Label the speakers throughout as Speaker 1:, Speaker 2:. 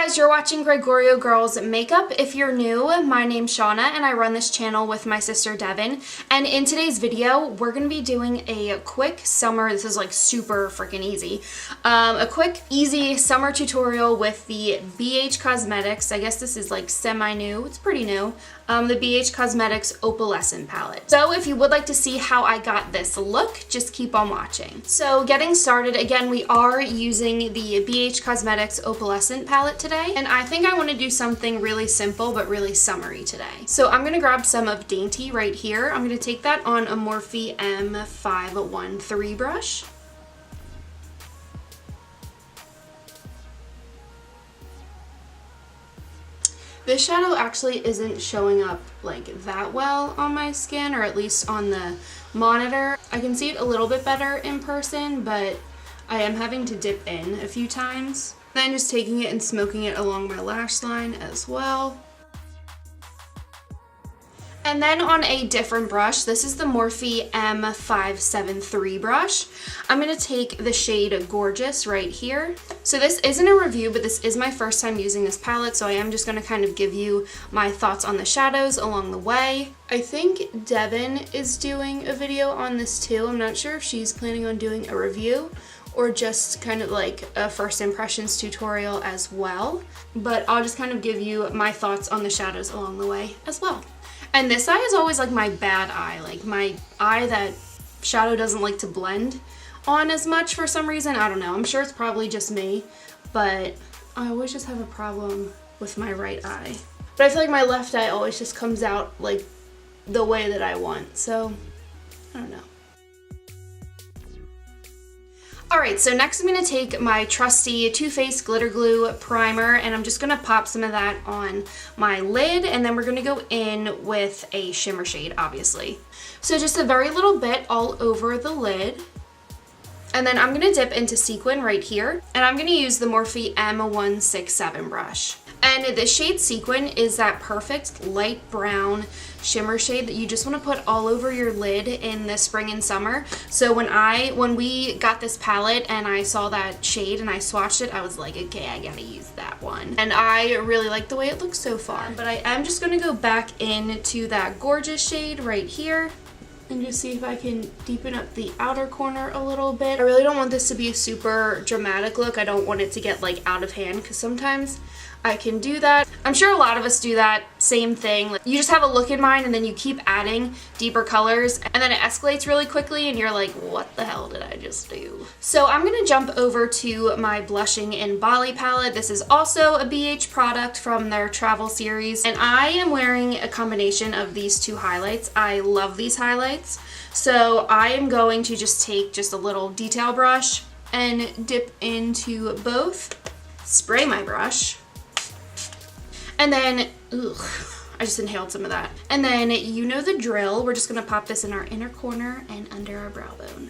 Speaker 1: guys, you're watching Gregorio Girls Makeup. If you're new, my name's Shauna and I run this channel with my sister Devin. And in today's video, we're going to be doing a quick summer, this is like super freaking easy, a quick, easy summer tutorial with the BH Cosmetics, I guess this is like semi-new, it's pretty new, the BH Cosmetics Opalescent Palette. So if you would like to see how I got this look, just keep on watching. So getting started, again, we are using the BH Cosmetics Opalescent Palette today, and I think I want to do something really simple but really summery today. So I'm going to grab some of Dainty right here. I'm going to take that on a Morphe M513 brush. This shadow actually isn't showing up like that well on my skin, or at least on the monitor. I can see it a little bit better in person, but I am having to dip in a few times. Then just taking it and smoking it along my lash line as well. And then on a different brush, this is the Morphe M573 brush. I'm going to take the shade Gorgeous right here. So this isn't a review, but this is my first time using this palette, so I am just going to kind of give you my thoughts on the shadows along the way. I think Devin is doing a video on this too. I'm not sure if she's planning on doing a review or just kind of like a first impressions tutorial as well. But I'll just kind of give you my thoughts on the shadows along the way as well. And this eye is always like my bad eye, like my eye that shadow doesn't like to blend on as much for some reason. I don't know, I'm sure it's probably just me, but I always just have a problem with my right eye. But I feel like my left eye always just comes out like the way that I want, so I don't know. Alright, so next I'm going to take my trusty Too Faced Glitter Glue Primer, and I'm just going to pop some of that on my lid, and then we're going to go in with a shimmer shade, obviously. So just a very little bit all over the lid. And then I'm going to dip into Sequin right here, and I'm going to use the Morphe M167 brush. And this shade Sequin is that perfect light brown shimmer shade that you just want to put all over your lid in the spring and summer. So when we got this palette and I saw that shade and I swatched it, I was like, okay, I gotta use that one. And I really like the way it looks so far. But I am just going to go back into that Gorgeous shade right here and just see if I can deepen up the outer corner a little bit. I really don't want this to be a super dramatic look. I don't want it to get like out of hand, because sometimes I can do that. I'm sure a lot of us do that same thing. Like, you just have a look in mind and then you keep adding deeper colors and then it escalates really quickly and you're like, what the hell did I just do? So I'm going to jump over to my Blushing in Bali palette. This is also a BH product from their travel series, and I am wearing a combination of these two highlights. I love these highlights. So I am going to just take just a little detail brush and dip into both, spray my brush, and then, I just inhaled some of that. And then, you know the drill, we're just going to pop this in our inner corner and under our brow bone.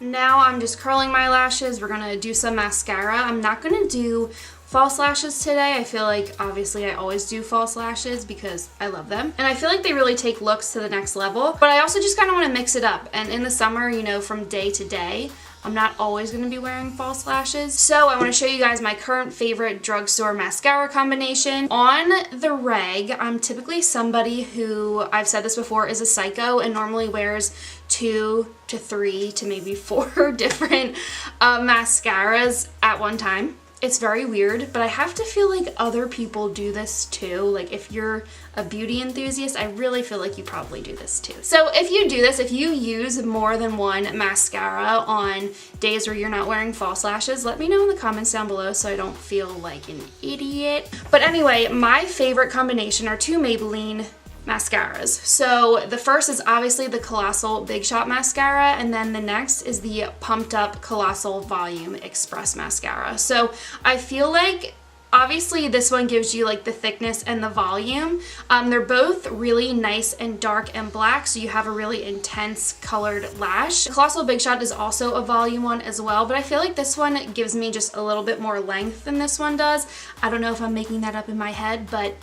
Speaker 1: Now I'm just curling my lashes. We're going to do some mascara. I'm not going to do false lashes today. I feel like obviously I always do false lashes because I love them, and I feel like they really take looks to the next level, but I also just kind of want to mix it up. And in the summer, you know, from day to day, I'm not always going to be wearing false lashes. So I want to show you guys my current favorite drugstore mascara combination. On the reg, I'm typically somebody who, I've said this before, is a psycho and normally wears 2 to 3 to maybe 4 different mascaras at one time. It's very weird, but I have to feel like other people do this too. Like, if you're a beauty enthusiast, I really feel like you probably do this too. So if you do this, if you use more than one mascara on days where you're not wearing false lashes, let me know in the comments down below so I don't feel like an idiot. But anyway, my favorite combination are two Maybelline mascaras. So the first is obviously the Colossal Big Shot Mascara, and then the next is the Pumped Up Colossal Volume Express Mascara. So I feel like obviously this one gives you like the thickness and the volume. They're both really nice and dark and black, so you have a really intense colored lash. The Colossal Big Shot is also a volume one as well, but I feel like this one gives me just a little bit more length than this one does. I don't know if I'm making that up in my head, but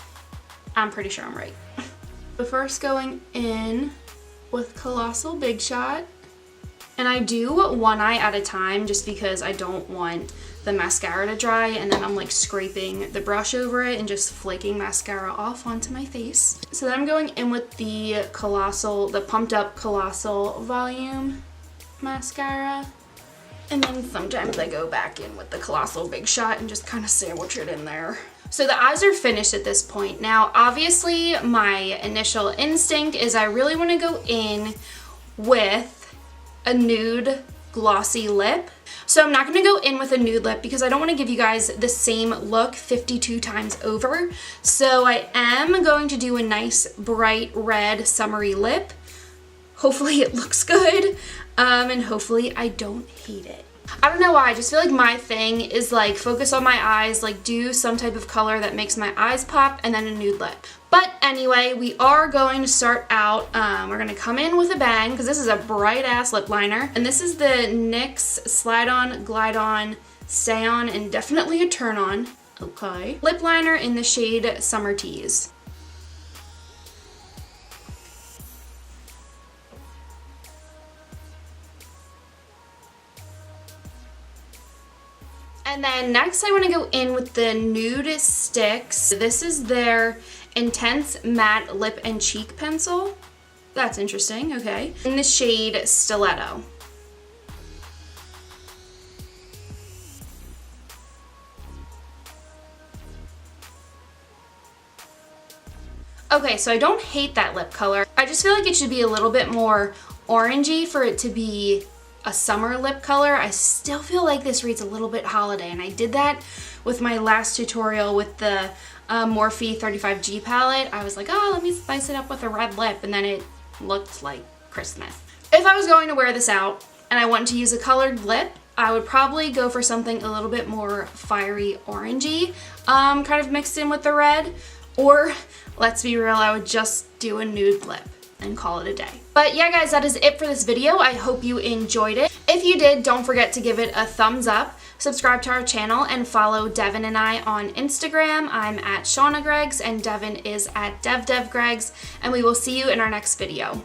Speaker 1: I'm pretty sure I'm right. But first, going in with Colossal Big Shot, And I do one eye at a time just because I don't want the mascara to dry, and then I'm like scraping the brush over it and just flaking mascara off onto my face. So then I'm going in with the Pumped Up Colossal Volume Mascara. And then sometimes I go back in with the Colossal Big Shot and just kind of sandwich it in there. So the eyes are finished at this point. Now, obviously, my initial instinct is I really want to go in with a nude glossy lip. So I'm not going to go in with a nude lip because I don't want to give you guys the same look 52 times over. So I am going to do a nice bright red summery lip. Hopefully it looks good, and hopefully I don't hate it. I don't know why, I just feel like my thing is like focus on my eyes, like do some type of color that makes my eyes pop, and then a nude lip. But anyway, we are going to start out, we're going to come in with a bang because this is a bright ass lip liner. And this is the NYX Slide On, Glide On, Stay On, and definitely a turn on. Okay. Lip liner in the shade Summer Tease. And then next I want to go in with the Nudist Sticks. This is their Intense Matte Lip and Cheek Pencil. That's interesting, okay. In the shade Stiletto. Okay, so I don't hate that lip color. I just feel like it should be a little bit more orangey for it to be a summer lip color. I still feel like this reads a little bit holiday, and I did that with my last tutorial with the Morphe 35G palette. I was like, oh, let me spice it up with a red lip, and then it looked like Christmas. If I was going to wear this out and I wanted to use a colored lip, I would probably go for something a little bit more fiery orangey, kind of mixed in with the red, or let's be real, I would just do a nude lip and call it a day. But yeah guys, that is it for this video. I hope you enjoyed it. If you did, don't forget to give it a thumbs up, subscribe to our channel, and follow Devin and I on Instagram. I'm at Shauna Greggs and Devin is at DevDevGreggs, and we will see you in our next video.